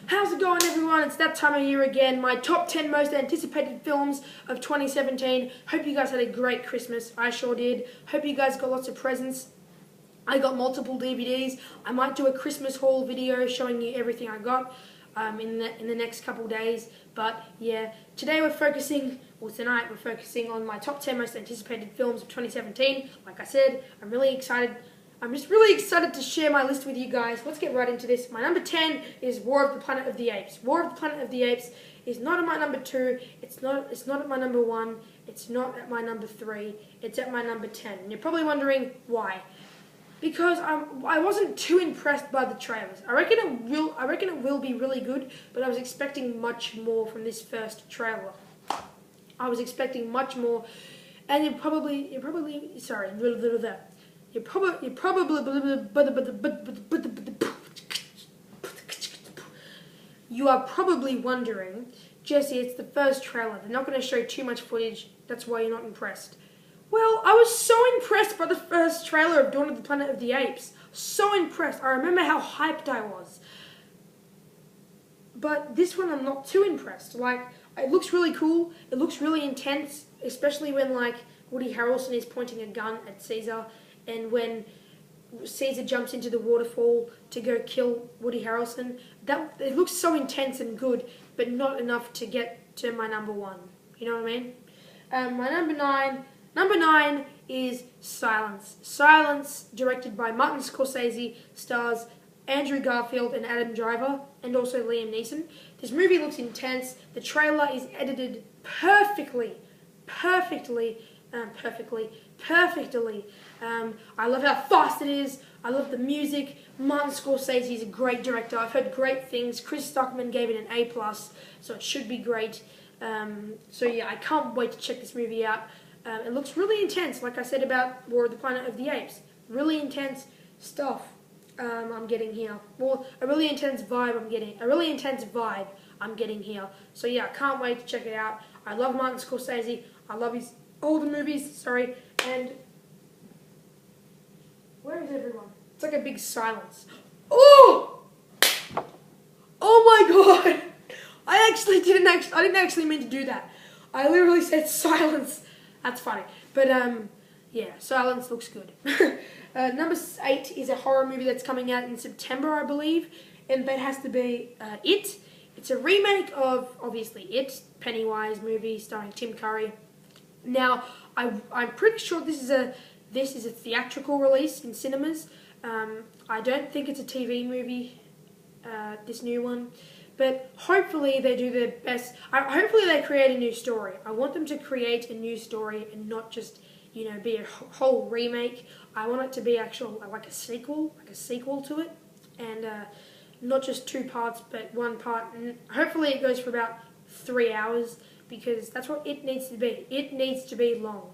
How's it going, everyone? It's that time of year again. My top 10 most anticipated films of 2017. Hope you guys had a great Christmas. I sure did. Hope you guys got lots of presents. I got multiple DVDs. I might do a Christmas haul video showing you everything I got in the next couple days. But yeah, tonight we're focusing on my top 10 most anticipated films of 2017. Like I said, I'm really excited. I'm just really excited to share my list with you guys. Let's get right into this. My number 10 is War of the Planet of the Apes. War of the Planet of the Apes is not at my number 2. It's not at my number 1. It's not at my number 3. It's at my number 10. And you're probably wondering why. Because I wasn't too impressed by the trailers. I reckon it will be really good, but I was expecting much more from this first trailer. I was expecting much more, and you are probably wondering, Jesse, it's the first trailer. They're not going to show too much footage. That's why you're not impressed. Well, I was so impressed by the first trailer of Dawn of the Planet of the Apes. So impressed. I remember how hyped I was. But this one I'm not too impressed. Like, it looks really cool. It looks really intense, especially when, like, Woody Harrelson is pointing a gun at Caesar, and when Caesar jumps into the waterfall to go kill Woody Harrelson. It looks so intense and good, but not enough to get to my number 1. You know what I mean? My number 9 is Silence. Silence, directed by Martin Scorsese, stars Andrew Garfield and Adam Driver, and also Liam Neeson. This movie looks intense. The trailer is edited perfectly. I love how fast it is. I love the music. Martin Scorsese is a great director. I've heard great things. Chris Stockman gave it an A+, so it should be great. So yeah, I can't wait to check this movie out. It looks really intense, like I said about War of the Planet of the Apes. Really intense stuff I'm getting here. Well, a really intense vibe I'm getting here. So yeah, I can't wait to check it out. I love Martin Scorsese. I love his older movies, and where is everyone? It's like a big silence. Oh! Oh my god! I didn't actually mean to do that. I literally said silence. That's funny. But yeah, Silence looks good. Number 8 is a horror movie that's coming out in September, I believe, and that has to be It. It's a remake of, obviously, It, Pennywise movie starring Tim Curry. Now, I'm pretty sure this is a theatrical release in cinemas. I don't think it's a TV movie, this new one. But hopefully they do their best. Hopefully they create a new story. I want them to create a new story and not just, be a whole remake. I want it to be like a sequel to it, and not just 2 parts, but 1 part. And hopefully it goes for about 3 hours, because that's what it needs to be. It needs to be long.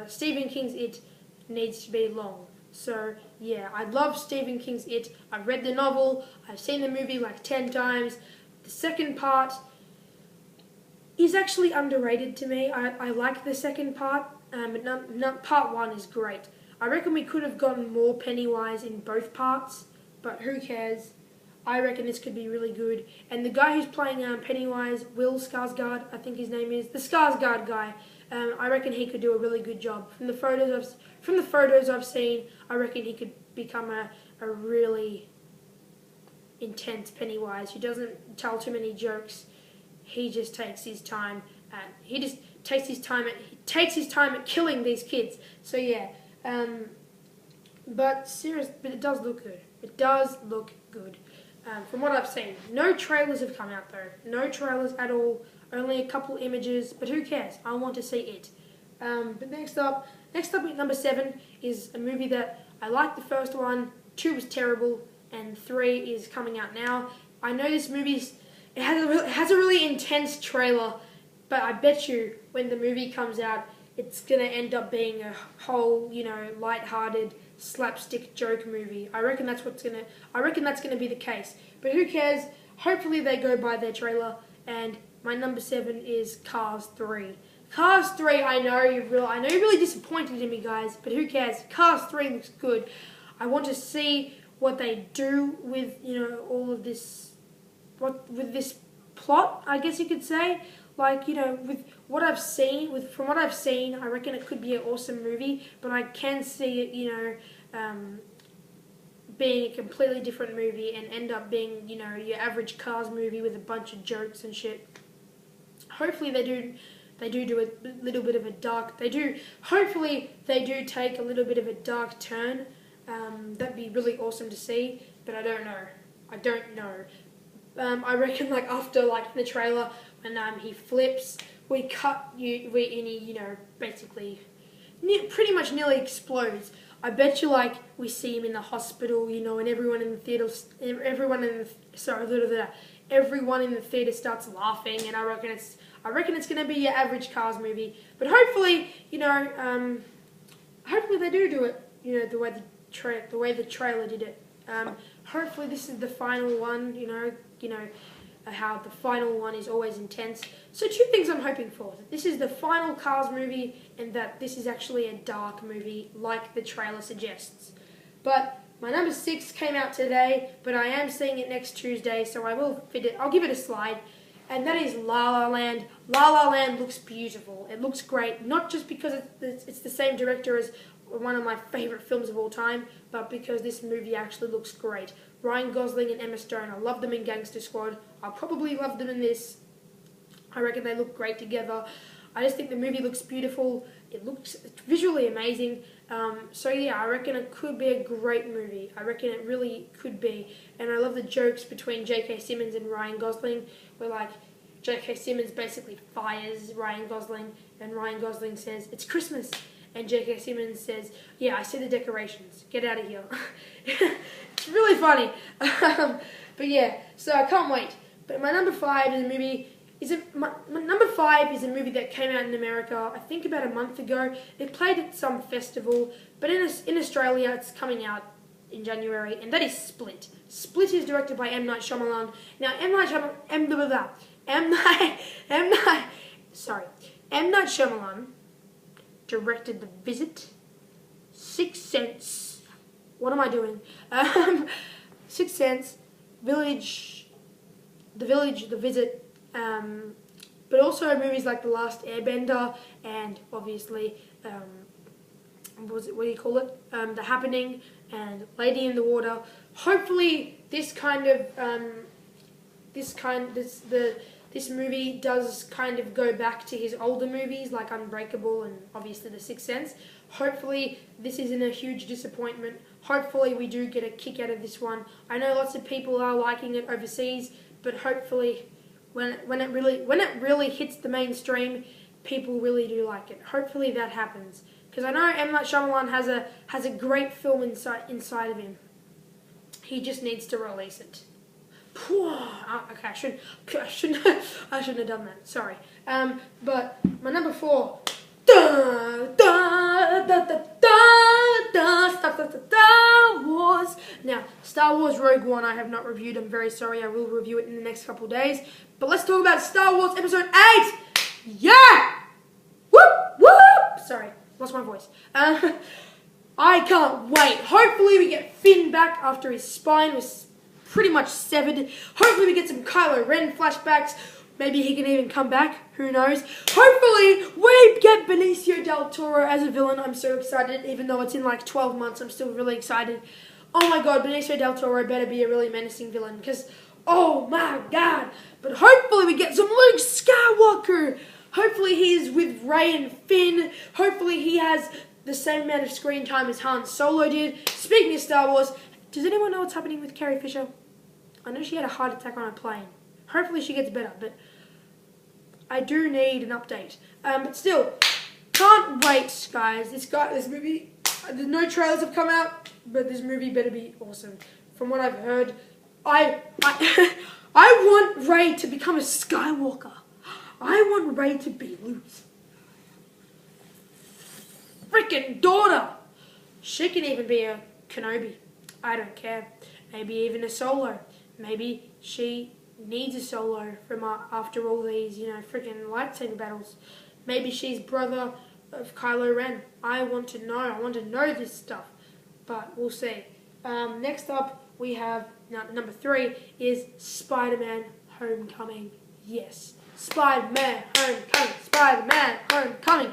Stephen King's It needs to be long. So, yeah, I love Stephen King's It. I've read the novel. I've seen the movie like 10 times. The second part is actually underrated to me. I like the second part, but part 1 is great. I reckon we could have gotten more Pennywise in both parts, but who cares? I reckon this could be really good. And the guy who's playing Pennywise, Will Skarsgård, I think his name is, the Skarsgård guy, I reckon he could do a really good job. From the photos I've seen, I reckon he could become a really intense Pennywise who doesn't tell too many jokes. He just takes his time at killing these kids. So yeah, but it does look good. It does look good. From what I've seen, no trailers have come out though. No trailers at all. Only a couple images, but who cares? I want to see it. But next up at number 7 is a movie that I liked the first one, 2 was terrible, and 3 is coming out now. I know this movie has a really intense trailer, but I bet you when the movie comes out, it's gonna end up being a whole, light-hearted slapstick joke movie. I reckon that's gonna be the case. But who cares? Hopefully they go by their trailer. And my number 7 is Cars 3. Cars 3, I know you're really disappointed in me, guys, but who cares? Cars 3 looks good. I want to see what they do with, all of this with this plot, I guess you could say. Like, with what I've seen, from what I've seen, I reckon it could be an awesome movie. But I can see it, being a completely different movie and end up being, your average Cars movie with a bunch of jokes and shit. Hopefully they do a little bit of a dark. Hopefully they do take a little bit of a dark turn. That'd be really awesome to see. But I don't know. I reckon after in the trailer when he flips, he basically pretty much nearly explodes. I bet you we see him in the hospital, and everyone in the theater, everyone in the theater starts laughing, and I reckon it's gonna be your average Cars movie. But hopefully, hopefully they do it, the way the trailer did it. Hopefully this is the final one, how the final one is always intense. So 2 things I'm hoping for. That this is the final Cars movie and that this is actually a dark movie like the trailer suggests. But my number 6 came out today, but I am seeing it next Tuesday, so I'll give it a slide. And that is La La Land. La La Land looks beautiful. It looks great, not just because it's the same director as one of my favourite films of all time, but because this movie actually looks great. Ryan Gosling and Emma Stone, I love them in Gangster Squad. I'll probably love them in this. I reckon they look great together. I just think the movie looks beautiful. It looks visually amazing. So yeah, I reckon it could be a great movie. I reckon it really could be. And I love the jokes between J.K. Simmons and Ryan Gosling, where J.K. Simmons basically fires Ryan Gosling, and Ryan Gosling says, "It's Christmas." And J.K. Simmons says, "Yeah, I see the decorations. Get out of here." It's really funny. But yeah, so I can't wait. But my number 5 is a movie. My number 5 is a movie that came out in America, I think about a month ago. It played at some festival, but in Australia it's coming out in January, and that is Split. Split is directed by M. Night Shyamalan. Now, M. Night Shyamalan directed The Visit, Sixth Sense. What am I doing? Sixth Sense, Village, The Visit, but also movies like The Last Airbender and obviously, what do you call it? The Happening and Lady in the Water. Hopefully, this movie does kind of go back to his older movies like Unbreakable and obviously The Sixth Sense. Hopefully this isn't a huge disappointment. Hopefully we do get a kick out of this one. I know lots of people are liking it overseas, but hopefully when it really hits the mainstream, people really do like it. Hopefully that happens. Because I know M. Night Shyamalan has a great film inside of him. He just needs to release it. Okay, I shouldn't have done that. Sorry. But my number 4. Star Wars. Now, Star Wars Rogue One I have not reviewed. I'm very sorry. I will review it in the next couple of days. But let's talk about Star Wars Episode 8. Yeah! Whoop! Whoop! Sorry, lost my voice. I can't wait. Hopefully we get Finn back after his spine was pretty much severed. Hopefully we get some Kylo Ren flashbacks. Maybe he can even come back. Who knows? Hopefully we get Benicio del Toro as a villain. I'm so excited. Even though it's in 12 months, I'm still really excited. Oh my god, Benicio del Toro better be a really menacing villain. Because, oh my god. But hopefully we get some Luke Skywalker. Hopefully he's with Rey and Finn. Hopefully he has the same amount of screen time as Han Solo did. Speaking of Star Wars, does anyone know what's happening with Carrie Fisher? I know she had a heart attack on a plane. Hopefully she gets better, but I do need an update. But still, can't wait, guys. This movie, there's no trailers have come out, but this movie better be awesome. From what I've heard, I want Rey to become a Skywalker. I want Rey to be Luke's freaking daughter. She can even be a Kenobi. I don't care. Maybe even a Solo. Maybe she needs a Solo from after all these, freaking lightsaber battles. Maybe she's brother of Kylo Ren. I want to know. I want to know this stuff. But we'll see. Next up, we have, number 3 is Spider-Man Homecoming. Yes, Spider-Man Homecoming, Spider-Man Homecoming.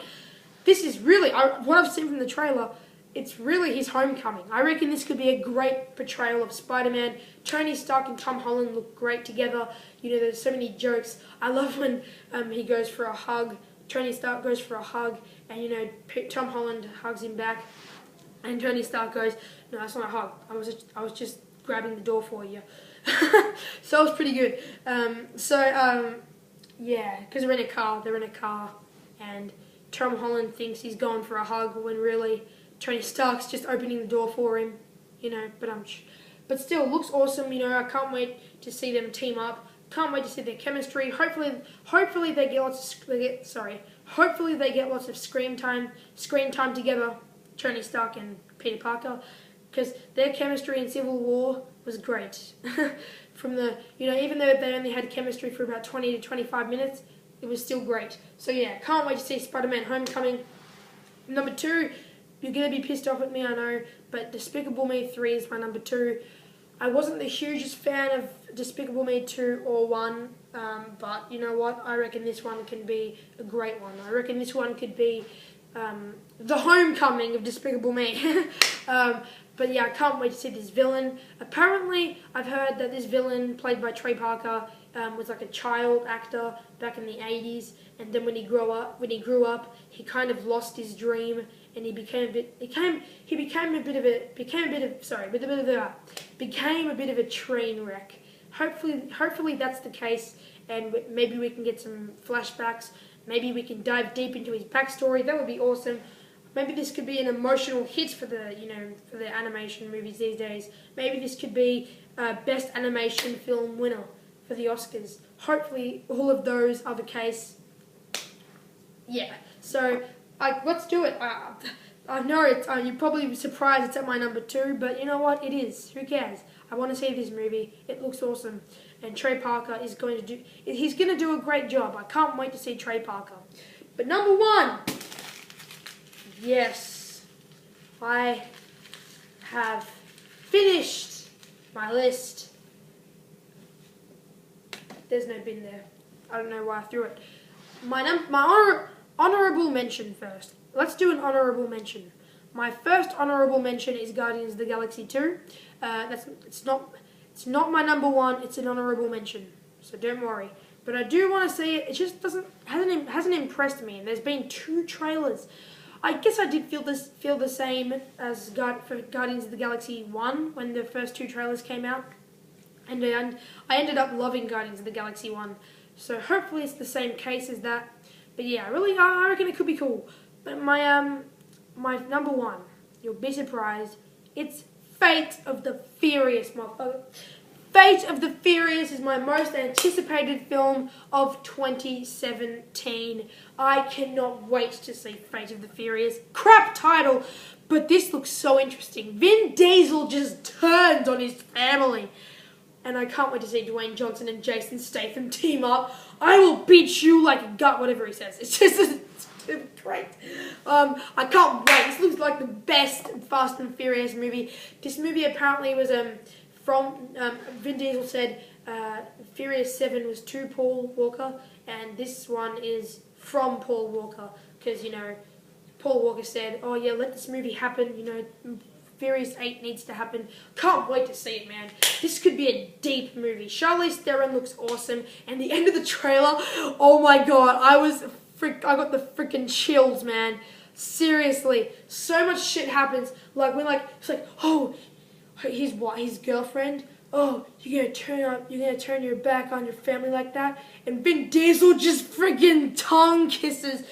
This is really, what I've seen from the trailer, it's really his homecoming. I reckon this could be a great portrayal of Spider-Man. Tony Stark and Tom Holland look great together. You know, there's so many jokes. I love when he goes for a hug. Tony Stark goes for a hug, and you know, Tom Holland hugs him back, and Tony Stark goes, "No, that's not a hug. I was just grabbing the door for you." So it was pretty good. Yeah, because they're in a car, and Tom Holland thinks he's going for a hug when really Tony Stark's just opening the door for him, you know. But still, looks awesome. You know, I can't wait to see them team up. Can't wait to see their chemistry. Hopefully they get lots of screen time together, Tony Stark and Peter Parker, because their chemistry in Civil War was great. Even though they only had chemistry for about 20 to 25 minutes, it was still great. So yeah, can't wait to see Spider-Man Homecoming. Number 2, you're going to be pissed off at me, I know, but Despicable Me 3 is my number 2. I wasn't the hugest fan of Despicable Me 2 or 1, but you know what? I reckon this one can be a great one. I reckon this one could be the homecoming of Despicable Me. But yeah, I can't wait to see this villain. Apparently, I've heard that this villain, played by Trey Parker, was like a child actor back in the 80s, and then when he grew up, he kind of lost his dream, and he became a bit of a train wreck. Hopefully that's the case, and maybe we can get some flashbacks. Maybe we can dive deep into his backstory. That would be awesome. Maybe this could be an emotional hit for the animation movies these days. Maybe this could be best animation film winner for the Oscars. Hopefully all of those are the case. Yeah. So let's do it. I know you're probably surprised it's at my number 2, but you know what? It is. Who cares? I want to see this movie. It looks awesome, and Trey Parker is going to do a great job. I can't wait to see Trey Parker. But number 1. Yes, I have finished my list. There's no bin there. I don't know why I threw it. My honorable mention first. Let's do an honorable mention. My first honorable mention is Guardians of the Galaxy 2. It's not my number 1. It's an honorable mention, so don't worry. But I do want to see it. It just hasn't impressed me. And there's been 2 trailers. I guess I did feel the same as for Guardians of the Galaxy 1 when the first 2 trailers came out, and I ended up loving Guardians of the Galaxy 1. So hopefully it's the same case as that. But yeah, I reckon it could be cool. But my number 1, you'll be surprised. It's Fate of the Furious, motherfucker. Fate of the Furious is my most anticipated film of 2017. I cannot wait to see Fate of the Furious. Crap title, but this looks so interesting. Vin Diesel just turned on his family. And I can't wait to see Dwayne Johnson and Jason Statham team up. I will beat you like a gut, whatever he says. It's just great. I can't wait. This looks like the best Fast and Furious movie. This movie apparently was from Vin Diesel said Furious 7 was to Paul Walker, and this one is from Paul Walker, because you know Paul Walker said, "Oh yeah, let this movie happen. You know, Furious 8 needs to happen." Can't wait to see it, man. This could be a deep movie. Charlize Theron looks awesome, and the end of the trailer, oh my god, I got the freaking chills, man. Seriously, so much shit happens. It's like, oh, his girlfriend. Oh, you're gonna turn your back on your family like that? And Vin Diesel just freaking tongue kisses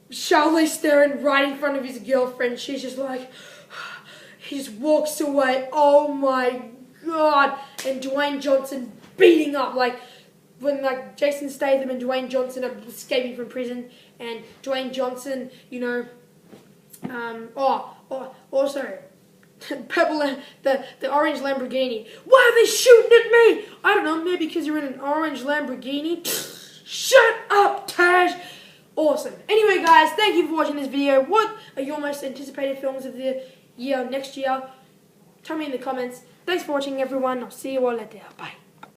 Charlize Theron right in front of his girlfriend. She's just like, he just walks away. Oh my god! And Dwayne Johnson beating up when Jason Statham and Dwayne Johnson are escaping from prison, and Dwayne Johnson, you know, also the orange Lamborghini. Why are they shooting at me? I don't know, maybe because you're in an orange Lamborghini. Shut up, Taj. Awesome. Anyway, guys, thank you for watching this video. What are your most anticipated films of the year, next year? Tell me in the comments. Thanks for watching, everyone. I'll see you all later. Bye.